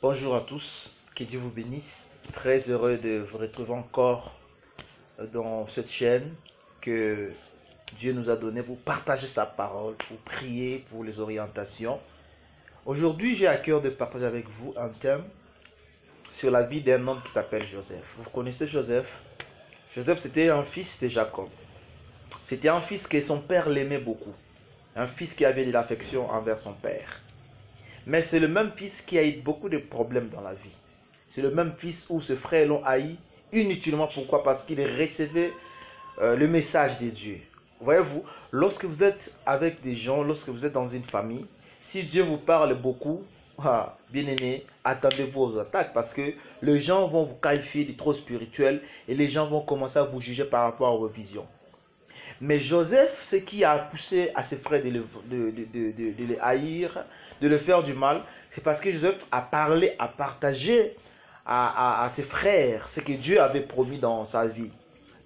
Bonjour à tous, que Dieu vous bénisse. Très heureux de vous retrouver encore dans cette chaîne que Dieu nous a donnée pour partager sa parole, pour prier pour les orientations. Aujourd'hui, j'ai à cœur de partager avec vous un thème sur la vie d'un homme qui s'appelle Joseph. Vous connaissez Joseph? Joseph, c'était un fils de Jacob. C'était un fils que son père l'aimait beaucoup. Un fils qui avait de l'affection envers son père. Mais c'est le même fils qui a eu beaucoup de problèmes dans la vie. C'est le même fils où ses frères l'ont haï inutilement. Pourquoi? Parce qu'il recevait le message de Dieu. Voyez-vous, lorsque vous êtes avec des gens, lorsque vous êtes dans une famille, si Dieu vous parle beaucoup, bien aimé, attendez-vous aux attaques parce que les gens vont vous qualifier de trop spirituel et les gens vont commencer à vous juger par rapport à vos visions. Mais Joseph, ce qui a poussé à ses frères de le haïr, de le faire du mal, c'est parce que Joseph a parlé, a partagé à ses frères ce que Dieu avait promis dans sa vie.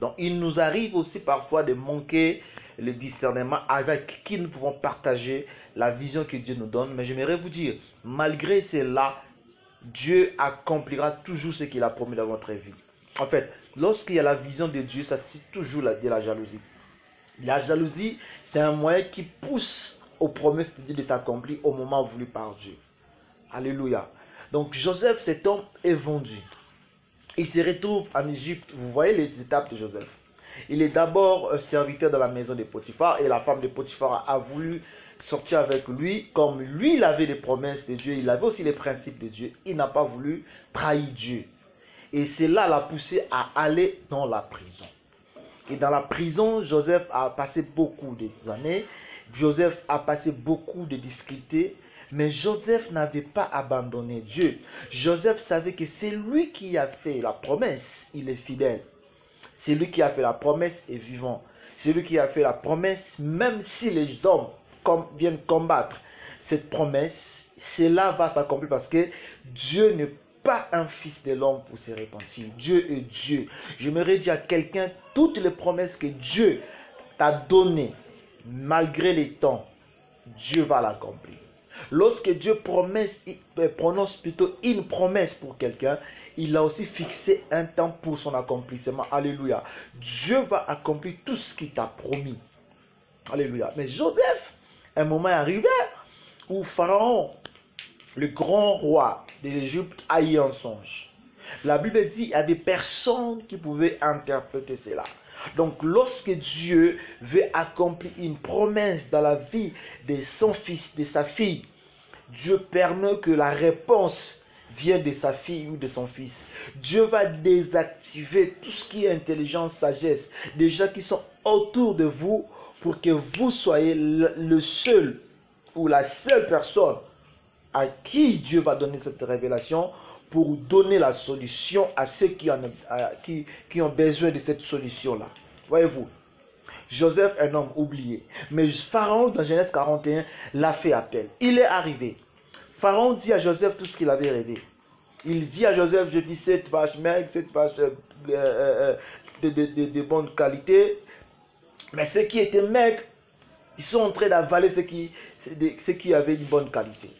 Donc il nous arrive aussi parfois de manquer le discernement avec qui nous pouvons partager la vision que Dieu nous donne. Mais j'aimerais vous dire, malgré cela, Dieu accomplira toujours ce qu'il a promis dans votre vie. En fait, lorsqu'il y a la vision de Dieu, ça c'est toujours de la jalousie. La jalousie, c'est un moyen qui pousse aux promesses de Dieu de s'accomplir au moment voulu par Dieu. Alléluia. Donc Joseph, cet homme est vendu. Il se retrouve en Égypte. Vous voyez les étapes de Joseph. Il est d'abord serviteur dans la maison de Potiphar et la femme de Potiphar a voulu sortir avec lui. Comme lui, il avait les promesses de Dieu, il avait aussi les principes de Dieu. Il n'a pas voulu trahir Dieu. Et cela l'a poussé à aller dans la prison. Et dans la prison, Joseph a passé beaucoup d'années. Joseph a passé beaucoup de difficultés. Mais Joseph n'avait pas abandonné Dieu. Joseph savait que c'est lui qui a fait la promesse. Il est fidèle. C'est lui qui a fait la promesse est vivant. C'est lui qui a fait la promesse, même si les hommes viennent combattre cette promesse, cela va s'accomplir parce que Dieu n'est pas un fils de l'homme pour se repentir. Dieu est Dieu. J'aimerais dire à quelqu'un, toutes les promesses que Dieu t'a données, malgré les temps, Dieu va l'accomplir. Lorsque Dieu prononce plutôt une promesse pour quelqu'un, il a aussi fixé un temps pour son accomplissement. Alléluia. Dieu va accomplir tout ce qu'il t'a promis. Alléluia. Mais Joseph, un moment est arrivé où Pharaon, le grand roi de l'Égypte, a eu un songe. La Bible dit qu'il y avait personne qui pouvait interpréter cela. Donc lorsque Dieu veut accomplir une promesse dans la vie de son fils, de sa fille, Dieu permet que la réponse vienne de sa fille ou de son fils. Dieu va désactiver tout ce qui est intelligence, sagesse, des gens qui sont autour de vous pour que vous soyez le seul ou la seule personne à qui Dieu va donner cette révélation pour donner la solution à ceux qui ont besoin de cette solution-là. Voyez-vous, Joseph, un homme oublié. Mais Pharaon, dans Genèse 41, l'a fait appel. Il est arrivé. Pharaon dit à Joseph tout ce qu'il avait rêvé. Il dit à Joseph, je vis cette vache maigre, cette vache de bonne qualité. Mais ceux qui étaient maigres, ils sont en train d'avaler ceux qui avaient une bonne qualité.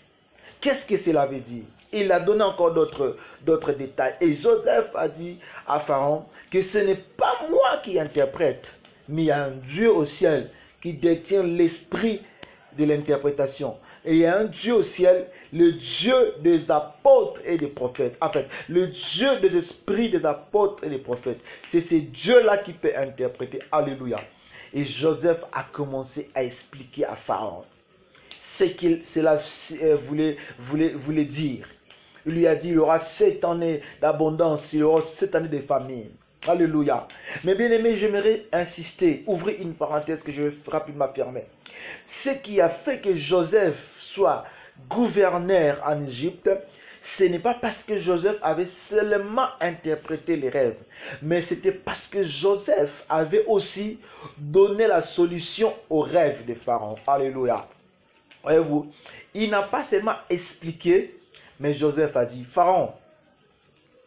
Qu'est-ce que cela veut dire? Il a donné encore d'autres détails. Et Joseph a dit à Pharaon que ce n'est pas moi qui interprète, mais il y a un Dieu au ciel qui détient l'esprit de l'interprétation. Et il y a un Dieu au ciel, le Dieu des apôtres et des prophètes. En fait, le Dieu des esprits des apôtres et des prophètes. C'est ce Dieu-là qui peut interpréter. Alléluia. Et Joseph a commencé à expliquer à Pharaon ce qu'il voulait dire. Il lui a dit, il y aura 7 années d'abondance, il y aura 7 années de famine. Alléluia. Mais bien aimé, j'aimerais insister, ouvrir une parenthèse que je vais rapidement fermer. Ce qui a fait que Joseph soit gouverneur en Égypte, ce n'est pas parce que Joseph avait seulement interprété les rêves, mais c'était parce que Joseph avait aussi donné la solution aux rêves de Pharaon. Alléluia. Voyez-vous, il n'a pas seulement expliqué, mais Joseph a dit, Pharaon,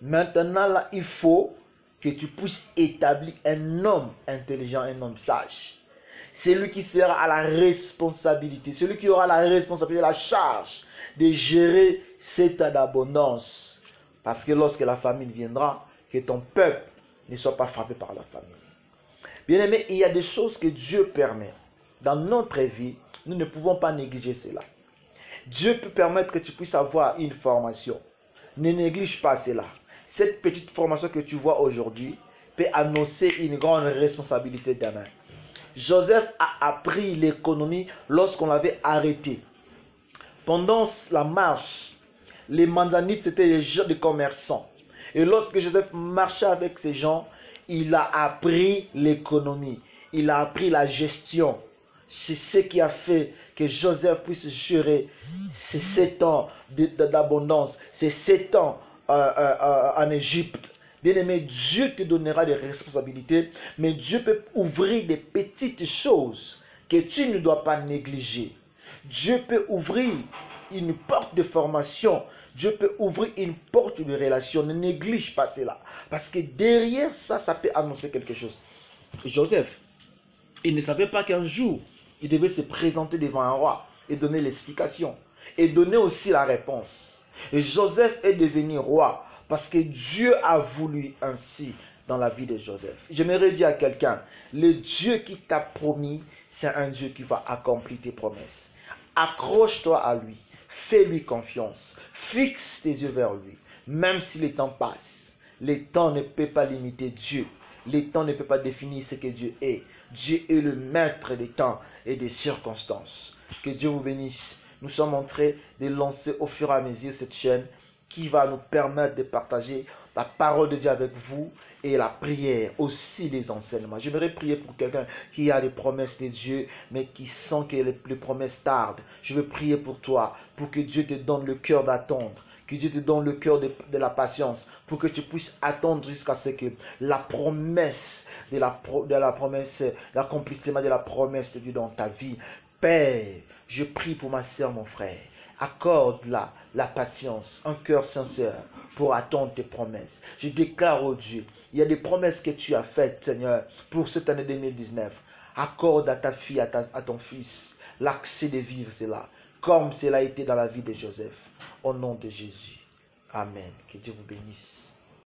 maintenant là, il faut que tu puisses établir un homme intelligent, un homme sage. C'est lui qui sera à la responsabilité, celui qui aura la responsabilité, la charge de gérer cette abondance. Parce que lorsque la famine viendra, que ton peuple ne soit pas frappé par la famine. Bien aimé, il y a des choses que Dieu permet dans notre vie. Nous ne pouvons pas négliger cela. Dieu peut permettre que tu puisses avoir une formation. Ne néglige pas cela. Cette petite formation que tu vois aujourd'hui peut annoncer une grande responsabilité demain. Joseph a appris l'économie lorsqu'on l'avait arrêté. Pendant la marche, les Mandanites, c'était les gens de commerçants. Et lorsque Joseph marchait avec ces gens, il a appris l'économie. Il a appris la gestion. C'est ce qui a fait que Joseph puisse gérer ces 7 ans d'abondance, ces 7 ans en Égypte. Bien-aimé, Dieu te donnera des responsabilités, mais Dieu peut ouvrir des petites choses que tu ne dois pas négliger. Dieu peut ouvrir une porte de formation. Dieu peut ouvrir une porte de relation. Ne néglige pas cela. Parce que derrière ça, ça peut annoncer quelque chose. Joseph, il ne savait pas qu'un jour, il devait se présenter devant un roi et donner l'explication. Et donner aussi la réponse. Et Joseph est devenu roi parce que Dieu a voulu ainsi dans la vie de Joseph. J'aimerais dire à quelqu'un, le Dieu qui t'a promis, c'est un Dieu qui va accomplir tes promesses. Accroche-toi à lui. Fais-lui confiance. Fixe tes yeux vers lui. Même si le temps passe, le temps ne peut pas limiter Dieu. Le temps ne peut pas définir ce que Dieu est. Dieu est le maître des temps et des circonstances. Que Dieu vous bénisse. Nous sommes en train de lancer au fur et à mesure cette chaîne qui va nous permettre de partager la parole de Dieu avec vous et la prière, aussi les enseignements. J'aimerais prier pour quelqu'un qui a des promesses de Dieu, mais qui sent que les promesses tardent. Je veux prier pour toi, pour que Dieu te donne le cœur d'attendre, que Dieu te donne le cœur de la patience, pour que tu puisses attendre jusqu'à ce que la promesse l'accomplissement de la promesse de Dieu dans ta vie. Père, je prie pour ma soeur, mon frère. Accorde-la la patience, un cœur sincère pour attendre tes promesses. Je déclare au Dieu, il y a des promesses que tu as faites, Seigneur, pour cette année 2019. Accorde à ta fille, à ton fils, l'accès de vivre cela, comme cela a été dans la vie de Joseph. Au nom de Jésus. Amen. Que Dieu vous bénisse.